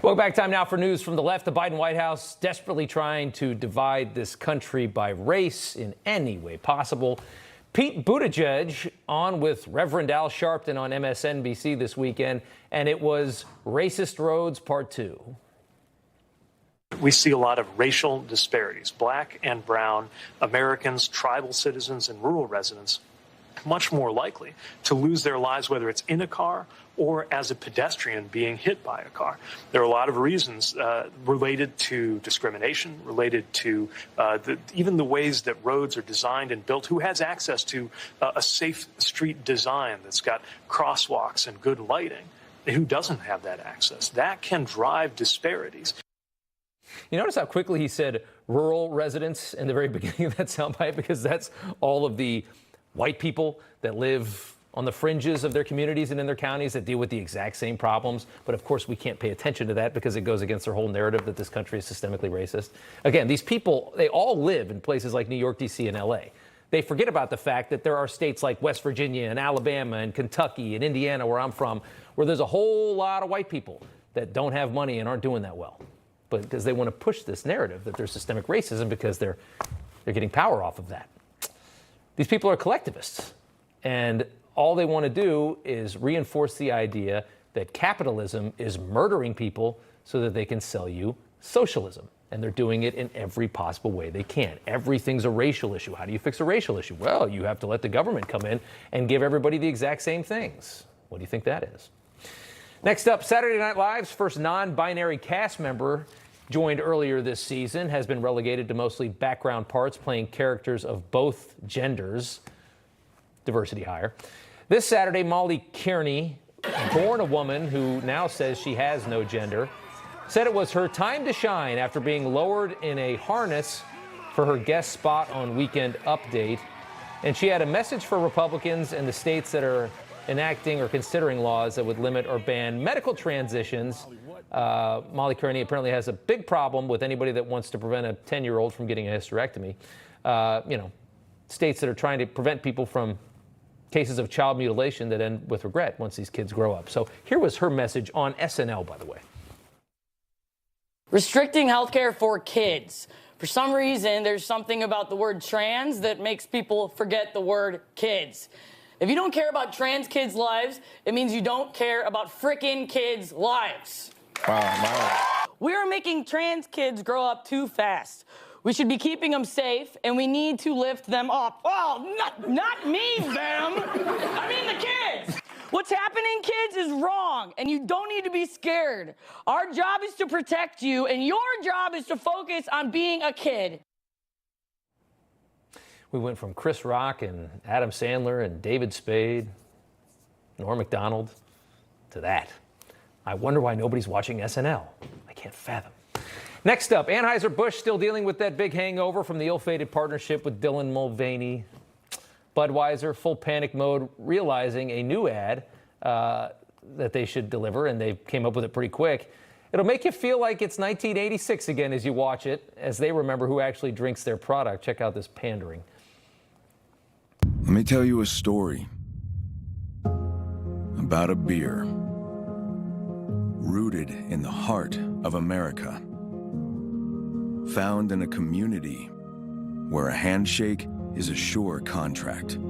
Welcome back. Time now for news from the left. The Biden White House desperately trying to divide this country by race in any way possible. Pete Buttigieg on with Reverend Al Sharpton on MSNBC this weekend, and it was Racist Roads Part 2. We see a lot of racial disparities. Black and brown Americans, tribal citizens, and rural residents much more likely to lose their lives, whether it's in a car or as a pedestrian being hit by a car. There are a lot of reasons related to discrimination, related to even the ways that roads are designed and built. Who has access to a safe street design that's got crosswalks and good lighting? Who doesn't have that access? That can drive disparities. You notice how quickly he said rural residents in the very beginning of that soundbite, because that's all of the white people that live on the fringes of their communities and in their counties that deal with the exact same problems. But of course, we can't pay attention to that because it goes against their whole narrative that this country is systemically racist. Again, these people, they all live in places like New York, D.C., and L.A. They forget about the fact that there are states like West Virginia and Alabama and Kentucky and Indiana, where I'm from, where there's a whole lot of white people that don't have money and aren't doing that well. But because they want to push this narrative that there's systemic racism because they're getting power off of that. These people are collectivists, and all they want to do is reinforce the idea that capitalism is murdering people so that they can sell you socialism. And they're doing it in every possible way they can. Everything's a racial issue. How do you fix a racial issue? Well, you have to let the government come in and give everybody the exact same things. What do you think that is? Next up, Saturday Night Live's first non-binary cast member joined earlier this season has been relegated to mostly background parts, playing characters of both genders. Diversity hire. This Saturday, Molly Kearney, born a woman who now says she has no gender, said it was her time to shine after being lowered in a harness for her guest spot on Weekend Update. And she had a message for Republicans and the states that are enacting or considering laws that would limit or ban medical transitions. Molly Kearney apparently has a big problem with anybody that wants to prevent a 10-year-old from getting a hysterectomy. States that are trying to prevent people from cases of child mutilation that end with regret once these kids grow up. So here was her message on SNL, by the way. Restricting healthcare for kids. For some reason, there's something about the word trans that makes people forget the word kids. If you don't care about trans kids' lives, it means you don't care about frickin' kids' lives. Wow. We are making trans kids grow up too fast. We should be keeping them safe, and we need to lift them up. Oh, not me, them. I mean the kids. What's happening, kids, is wrong, and you don't need to be scared. Our job is to protect you, and your job is to focus on being a kid. We went from Chris Rock and Adam Sandler and David Spade, Norm Macdonald, to that. I wonder why nobody's watching SNL. I can't fathom. Next up, Anheuser-Busch still dealing with that big hangover from the ill-fated partnership with Dylan Mulvaney. Budweiser, full panic mode, realizing a new ad that they should deliver, and they came up with it pretty quick. It'll make you feel like it's 1986 again as you watch it, as they remember who actually drinks their product. Check out this pandering. Let me tell you a story about a beer rooted in the heart of America, found in a community where a handshake is a sure contract,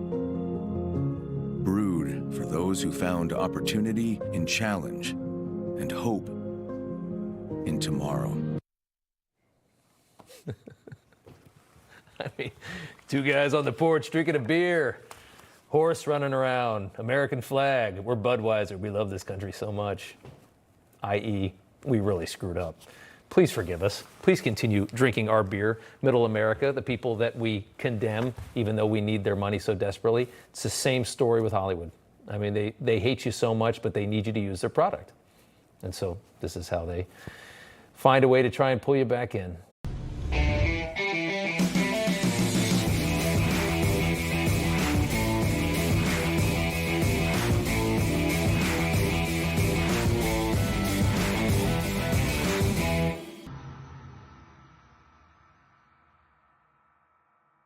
brewed for those who found opportunity in challenge and hope in tomorrow. I mean, two guys on the porch drinking a beer, horse running around, American flag. We're Budweiser. We love this country so much. I.e., we really screwed up. Please forgive us. Please continue drinking our beer. Middle America, the people that we condemn, even though we need their money so desperately. It's the same story with Hollywood. I mean, they hate you so much, but they need you to use their product. And so this is how they find a way to try and pull you back in.